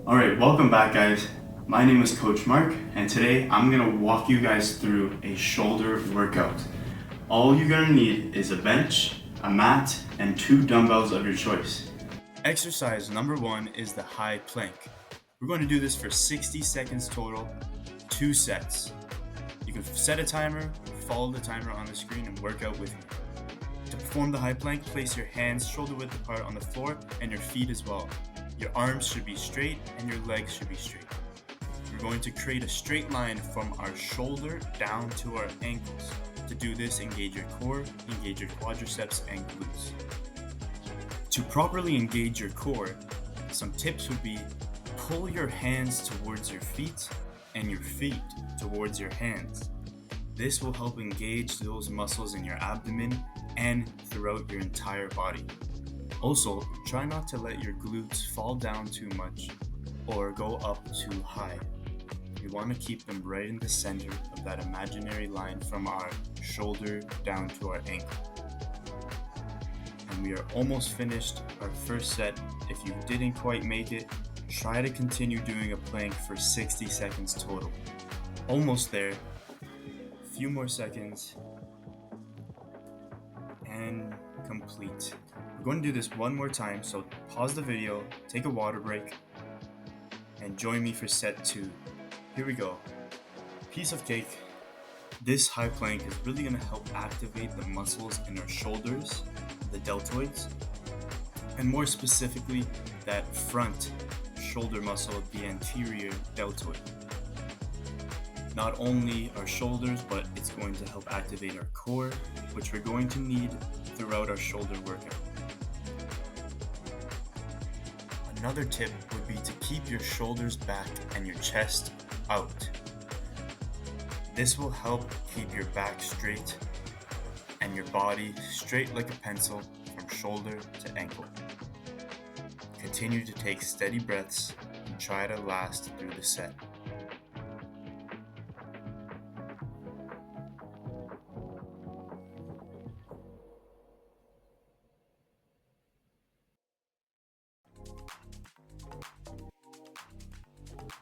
Alright, welcome back guys. My name is Coach Mark and today I'm going to walk you guys through a shoulder workout. All you're going to need is a bench, a mat, and 2 dumbbells of your choice. Exercise number 1 is the high plank. We're going to do this for 60 seconds total, 2 sets. You can set a timer, follow the timer on the screen and work out with me. To perform the high plank, place your hands shoulder width apart on the floor and your feet as well. Your arms should be straight and your legs should be straight. We're going to create a straight line from our shoulder down to our ankles. To do this, engage your core, engage your quadriceps and glutes. To properly engage your core, some tips would be pull your hands towards your feet and your feet towards your hands. This will help engage those muscles in your abdomen and throughout your entire body. Also, try not to let your glutes fall down too much or go up too high. We want to keep them right in the center of that imaginary line from our shoulder down to our ankle. And we are almost finished our first set. If you didn't quite make it, try to continue doing a plank for 60 seconds total. Almost there. A few more seconds. And complete. We're going to do this one more time, so pause the video, take a water break, and join me for set 2. Here we go. Piece of cake. This high plank is really going to help activate the muscles in our shoulders, the deltoids, and more specifically, that front shoulder muscle, the anterior deltoid. Not only our shoulders, but it's going to help activate our core, which we're going to need throughout our shoulder workout. Another tip would be to keep your shoulders back and your chest out. This will help keep your back straight and your body straight like a pencil from shoulder to ankle. Continue to take steady breaths and try to last through the set.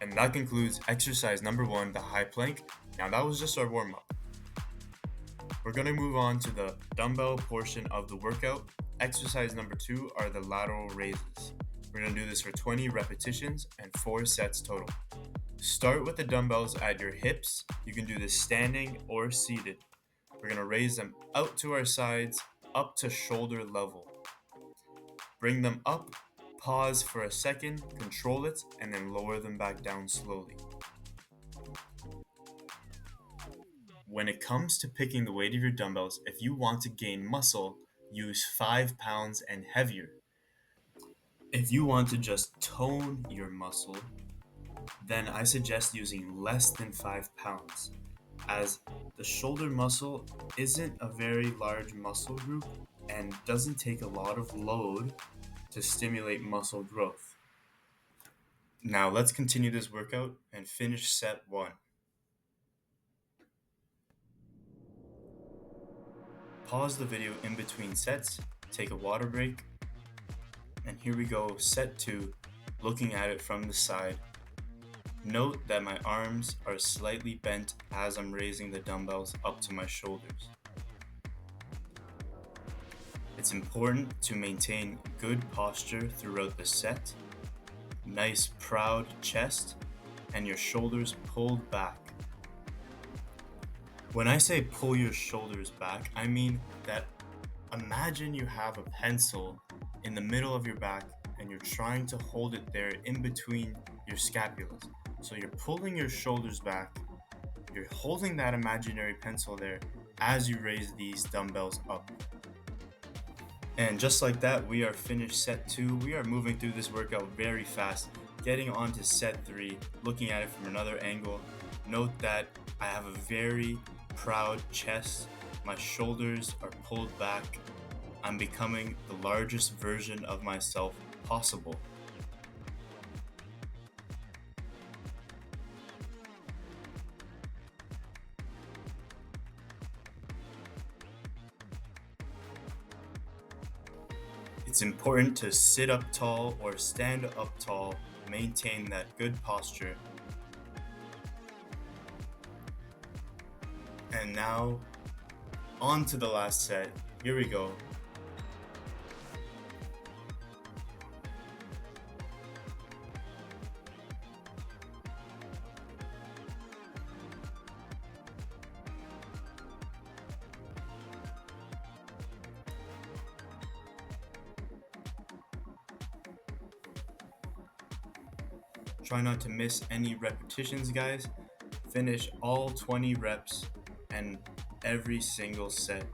And that concludes exercise number 1, the high plank. Now that was just our warm-up. We're going to move on to the dumbbell portion of the workout. Exercise number 2 are the lateral raises. We're going to do this for 20 repetitions and 4 sets total. Start with the dumbbells at your hips. You can do this standing or seated. We're going to raise them out to our sides, up to shoulder level. Bring them up. Pause for a second, control it, and then lower them back down slowly. When it comes to picking the weight of your dumbbells, if you want to gain muscle, use 5 pounds and heavier. If you want to just tone your muscle, then I suggest using less than 5 pounds, as the shoulder muscle isn't a very large muscle group and doesn't take a lot of load to stimulate muscle growth. Now let's continue this workout and finish set 1. Pause the video in between sets, take a water break, and here we go, set 2, looking at it from the side. Note that my arms are slightly bent as I'm raising the dumbbells up to my shoulders. It's important to maintain good posture throughout the set, nice proud chest, and your shoulders pulled back. When I say pull your shoulders back, I mean that imagine you have a pencil in the middle of your back and you're trying to hold it there in between your scapulas. So you're pulling your shoulders back, you're holding that imaginary pencil there as you raise these dumbbells up. And just like that, we are finished set 2. We are moving through this workout very fast, getting on to set 3, looking at it from another angle. Note that I have a very proud chest. My shoulders are pulled back. I'm becoming the largest version of myself possible. It's important to sit up tall or stand up tall maintain that good posture. And now, on to the last set. Here we go. Try not to miss any repetitions, guys. Finish all 20 reps and every single set.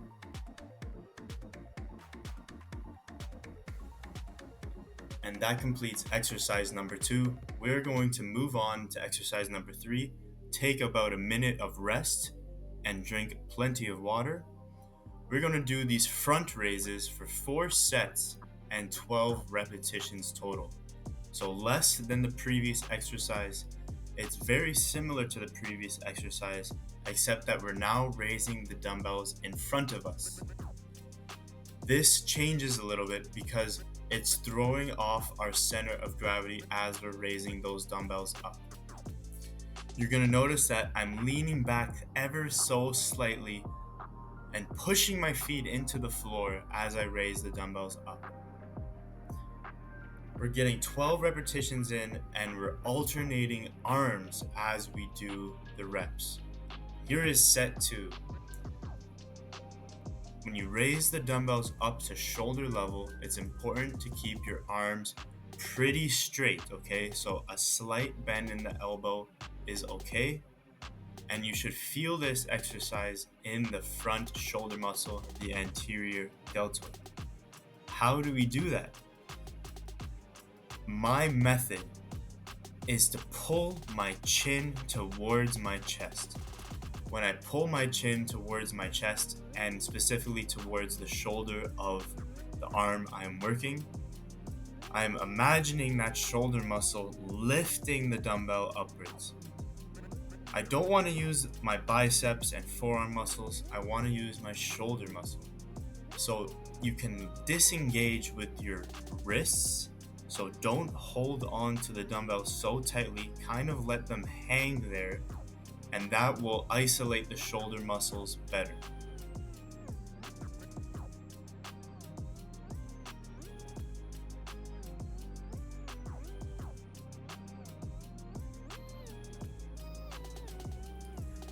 And that completes exercise number 2. We're going to move on to exercise number 3. Take about a minute of rest and drink plenty of water. We're going to do these front raises for 4 sets and 12 repetitions total. So less than the previous exercise. It's very similar to the previous exercise, except that we're now raising the dumbbells in front of us. This changes a little bit because it's throwing off our center of gravity as we're raising those dumbbells up. You're going to notice that I'm leaning back ever so slightly and pushing my feet into the floor as I raise the dumbbells up. We're getting 12 repetitions in and we're alternating arms as we do the reps. Here is set 2. When you raise the dumbbells up to shoulder level, it's important to keep your arms pretty straight, okay? So a slight bend in the elbow is okay. And you should feel this exercise in the front shoulder muscle, the anterior deltoid. How do we do that? My method is to pull my chin towards my chest. When I pull my chin towards my chest and specifically towards the shoulder of the arm I'm working, I'm imagining that shoulder muscle lifting the dumbbell upwards. I don't want to use my biceps and forearm muscles. I want to use my shoulder muscle. So you can disengage with your wrists. So don't hold on to the dumbbell so tightly, kind of let them hang there, and that will isolate the shoulder muscles better.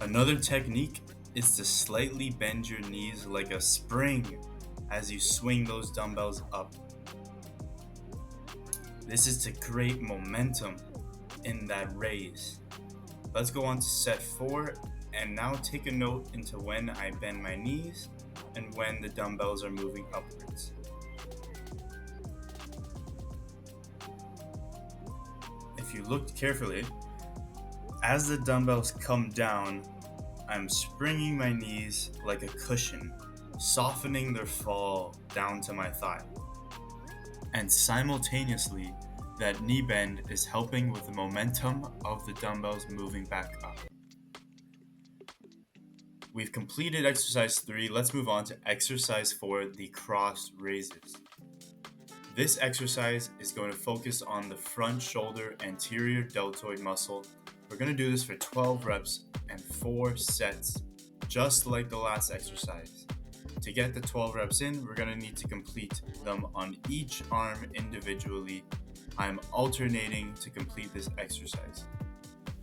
Another technique is to slightly bend your knees like a spring as you swing those dumbbells up. This is to create momentum in that raise. Let's go on to set 4 and now take a note into when I bend my knees and when the dumbbells are moving upwards. If you looked carefully, as the dumbbells come down, I'm springing my knees like a cushion, softening their fall down to my thigh. And simultaneously, that knee bend is helping with the momentum of the dumbbells moving back up. We've completed exercise 3. Let's move on to exercise 4, the cross raises. This exercise is going to focus on the front shoulder anterior deltoid muscle. We're going to do this for 12 reps and 4 sets, just like the last exercise. To get the 12 reps in, we're going to need to complete them on each arm individually. I'm alternating to complete this exercise.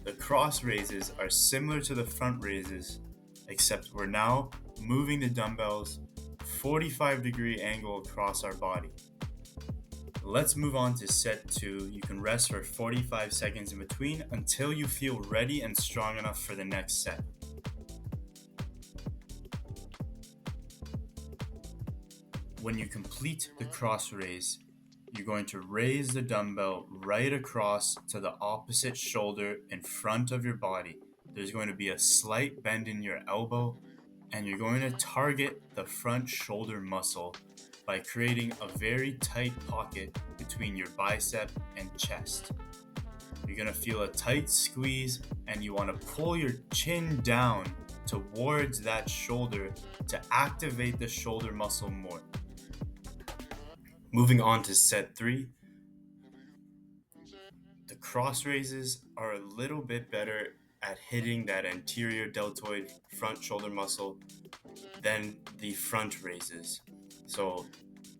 The cross raises are similar to the front raises, except we're now moving the dumbbells 45-degree angle across our body. Let's move on to set 2. You can rest for 45 seconds in between until you feel ready and strong enough for the next set. When you complete the cross raise, you're going to raise the dumbbell right across to the opposite shoulder in front of your body. There's going to be a slight bend in your elbow, and you're going to target the front shoulder muscle by creating a very tight pocket between your bicep and chest. You're going to feel a tight squeeze, and you want to pull your chin down towards that shoulder to activate the shoulder muscle more. Moving on to set 3. The cross raises are a little bit better at hitting that anterior deltoid front shoulder muscle than the front raises. So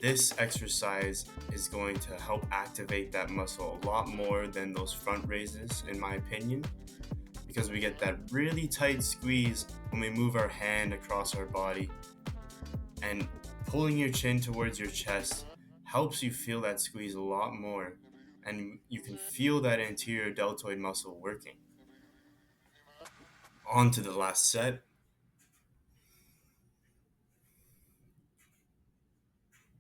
this exercise is going to help activate that muscle a lot more than those front raises, in my opinion, because we get that really tight squeeze when we move our hand across our body, and pulling your chin towards your chest helps you feel that squeeze a lot more, and you can feel that anterior deltoid muscle working. On to the last set.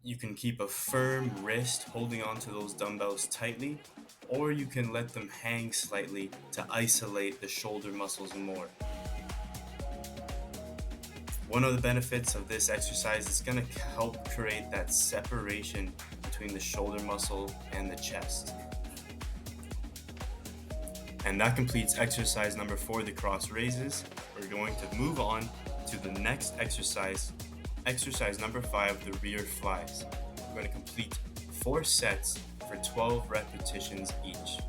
You can keep a firm wrist holding onto those dumbbells tightly, or you can let them hang slightly to isolate the shoulder muscles more. One of the benefits of this exercise is going to help create that separation between the shoulder muscle and the chest. And that completes exercise number 4, the cross raises. We're going to move on to the next exercise, exercise number 5, the rear flies. We're going to complete 4 sets for 12 repetitions each.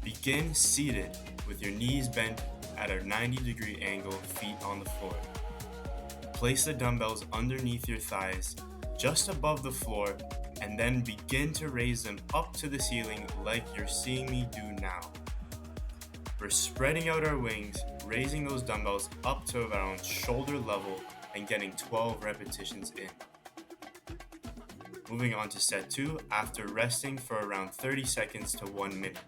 Begin seated with your knees bent at a 90-degree angle, feet on the floor. Place the dumbbells underneath your thighs, just above the floor, and then begin to raise them up to the ceiling like you're seeing me do now. We're spreading out our wings, raising those dumbbells up to around shoulder level and getting 12 repetitions in. Moving on to set 2 after resting for around 30 seconds to 1 minute.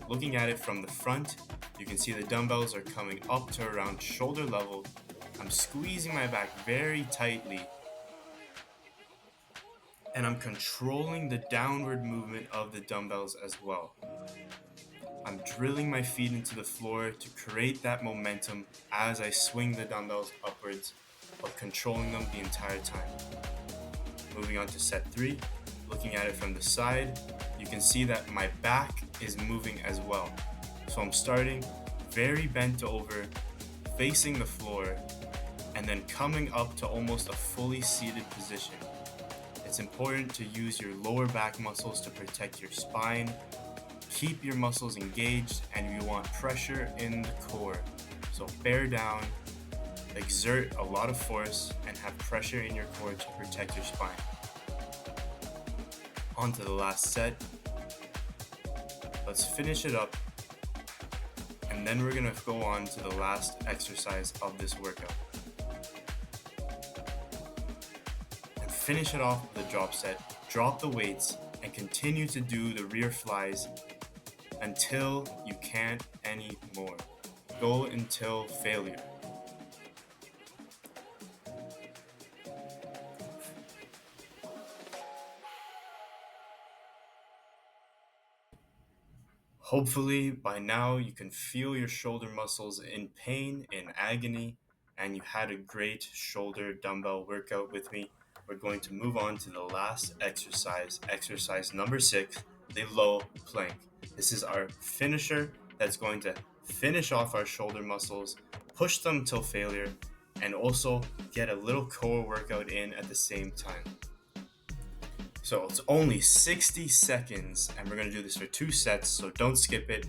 Looking at it from the front, you can see the dumbbells are coming up to around shoulder level. I'm squeezing my back very tightly, and I'm controlling the downward movement of the dumbbells as well. I'm drilling my feet into the floor to create that momentum as I swing the dumbbells upwards, but controlling them the entire time. Moving on to set 3, looking at it from the side, you can see that my back is moving as well. So I'm starting very bent over, facing the floor, and then coming up to almost a fully seated position. It's important to use your lower back muscles to protect your spine. Keep your muscles engaged, and you want pressure in the core. So bear down, exert a lot of force, and have pressure in your core to protect your spine. On to the last set. Let's finish it up, and then we're going to go on to the last exercise of this workout. And finish it off with a drop set. Drop the weights and continue to do the rear flies until you can't anymore. Go until failure. Hopefully by now you can feel your shoulder muscles in pain, in agony, and you had a great shoulder dumbbell workout with me. We're going to move on to the last exercise, exercise number 6, the low plank. This is our finisher that's going to finish off our shoulder muscles, push them till failure, and also get a little core workout in at the same time. So it's only 60 seconds, and we're going to do this for 2 sets, so don't skip it.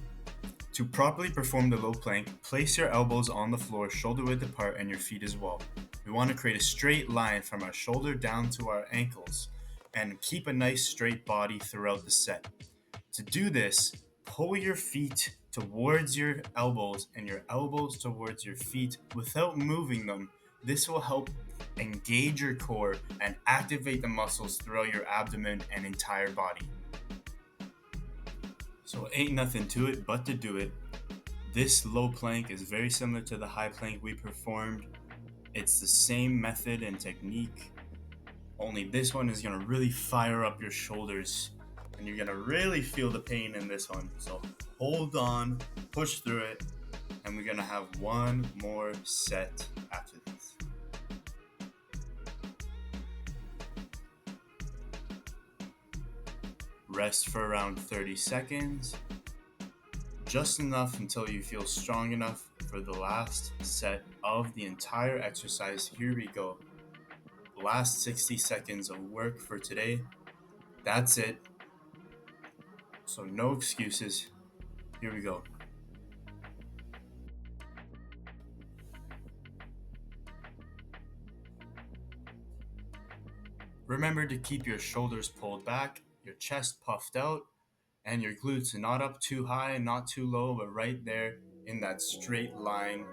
To properly perform the low plank, place your elbows on the floor shoulder width apart and your feet as well. We want to create a straight line from our shoulder down to our ankles and keep a nice straight body throughout the set. To do this, pull your feet towards your elbows and your elbows towards your feet without moving them. This will help engage your core and activate the muscles throughout your abdomen and entire body. So ain't nothing to it but to do it. This low plank is very similar to the high plank we performed. It's the same method and technique, only this one is going to really fire up your shoulders, and you're going to really feel the pain in this one. So hold on, push through it, and we're going to have one more set after this. Rest for around 30 seconds, just enough until you feel strong enough for the last set of the entire exercise. Here we go. Last 60 seconds of work for today. That's it. So no excuses. Here we go. Remember to keep your shoulders pulled back, your chest puffed out, and your glutes not up too high and not too low, but right there in that straight line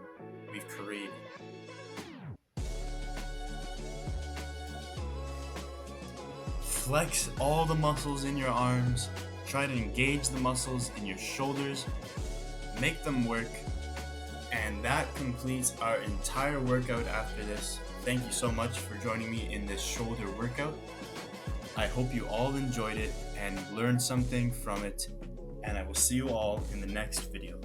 we've created. Flex all the muscles in your arms. Try to engage the muscles in your shoulders. Make them work. And that completes our entire workout after this. Thank you so much for joining me in this shoulder workout. I hope you all enjoyed it and learned something from it. And I will see you all in the next video.